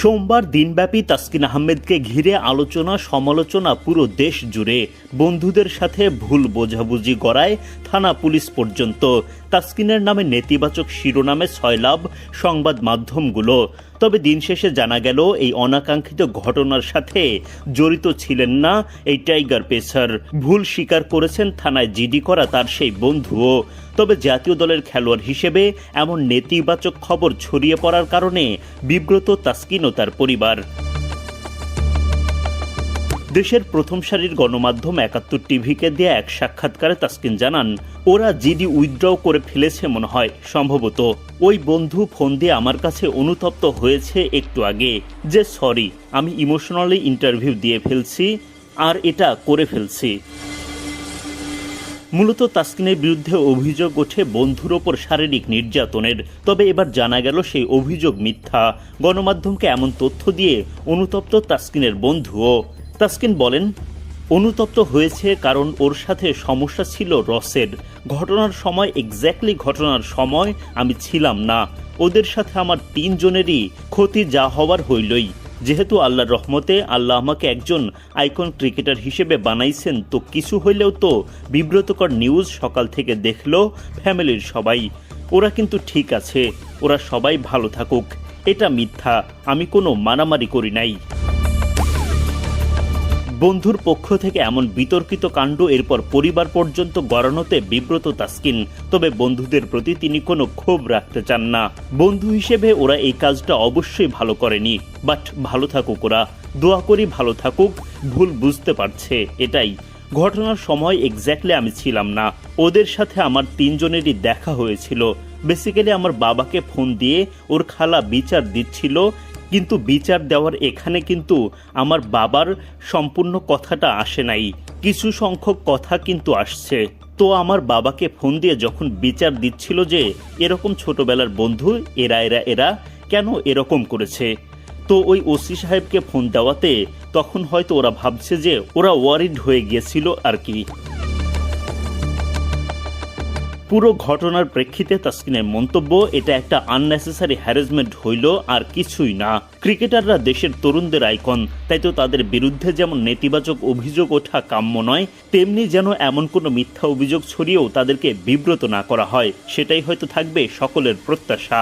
সোমবার দিনব্যাপী তাসকিন আহমেদকে ঘিরে আলোচনা সমালোচনা পুরো দেশ জুড়ে। বন্ধুদের সাথে ভুল বোঝাবুঝি গড়ায় থানা পুলিশ পর্যন্ত। তাসকিনের নামে নেতিবাচক শিরোনামে সয়লাব সংবাদ মাধ্যমগুলো। তবে দিন শেষে জানা গেল এই অনাকাঙ্ক্ষিত ঘটনার সাথে জড়িত ছিলেন না এই টাইগার পেসার। ভুল স্বীকার করেছেন থানায় জিডি করা তার সেই বন্ধুও। তবে জাতীয় দলের খেলোয়াড় হিসেবে এমন নেতিবাচক খবর ছড়িয়ে পড়ার কারণে বিব্রত তাসকিন ও তার পরিবার। দেশের প্রথম সারির গণমাধ্যম ৭১ টিভিকে দেয়া এক সাক্ষাৎকারে তাসকিন জানান, ওরা জিডি উইথড্র করে ফেলেছে মনে হয়, সম্ভবত। ওই বন্ধু ফোন দিয়ে আমার কাছে অনুতপ্ত হয়েছে একটু আগে যে সরি, আমি ইমোশনালি ইন্টারভিউ দিয়ে ফেলছি আর এটা করে ফেলছি। মূলত তাসকিনের বিরুদ্ধে অভিযোগ ওঠে বন্ধুর ওপর শারীরিক নির্যাতনের। তবে এবার জানা গেল সেই অভিযোগ মিথ্যা। গণমাধ্যমকে এমন তথ্য দিয়ে অনুতপ্ত তাসকিনের বন্ধুও। তাসকিন বলেন, অনুতপ্ত হয়েছে কারণ ওর সাথে সমস্যা ছিল রসের। ঘটনার সময় ঘটনার সময় আমি ছিলাম না। ওদের সাথে আমার ৩ জনেরই ক্ষতি যা হওয়ার হইলই। যেহেতু আল্লাহর রহমতে আল্লাহ আমাকে একজন আইকন ক্রিকেটার হিসেবে বানাইছেন, তো কিছু হইলেও তো বিব্রতকর নিউজ সকাল থেকে দেখলো ফ্যামিলির সবাই। ওরা কিন্তু ঠিক আছে, ওরা সবাই ভালো থাকুক। এটা মিথ্যা, আমি কোনো মারামারি করি নাই। বন্ধুর পক্ষ থেকে এমন বিতর্কিত কাণ্ড এরপর পরিবার পর্যন্ত গড়ানোতে বিব্রত তাসকিন। তবে বন্ধুদের প্রতি তিনি কোনো ক্ষোভ রাখতে চান না। বন্ধু হিসেবে ওরা এই কাজটা অবশ্যই ভালো করেনি, বাট ভালো থাকুক ওরা। দোয়া করি ভালো থাকুক। ভুল বুঝতে পারছে, এটাই। ঘটনার সময় আমি ছিলাম না। ওদের সাথে আমার ৩ জনেরই দেখা হয়েছিল। বেসিক্যালি আমার বাবাকে ফোন দিয়ে ওর খালা বিচার দিচ্ছিল, কিন্তু বিচার দেওয়ার এখানে কিন্তু আমার বাবার সম্পূর্ণ কথাটা আসে নাই, কিছু সংখ্যক কথা কিন্তু আসছে। তো আমার বাবাকে ফোন দিয়ে যখন বিচার দিচ্ছিল যে এরকম ছোটবেলার বন্ধু এরা কেন এরকম করেছে, তো ওই ওসি সাহেবকে ফোন দেওয়াতে তখন হয়তো ওরা ভাবছে যে ওরা ওয়ারিড হয়ে গিয়েছিল আর কি। পুরো ঘটনার প্রেক্ষিতে তাসকিনের মন্তব্য, এটা একটা আননেসেসারি হ্যারাসমেন্ট হইল, আর কিছুই না। ক্রিকেটাররা দেশের তরুণদের আইকন, তাই তো তাদের বিরুদ্ধে যেমন নেতিবাচক অভিযোগ ওঠা কাম্য নয়, তেমনি যেন এমন কোনো মিথ্যা অভিযোগ ছড়িয়েও তাদেরকে বিব্রত না করা হয়, সেটাই হয়তো থাকবে সকলের প্রত্যাশা।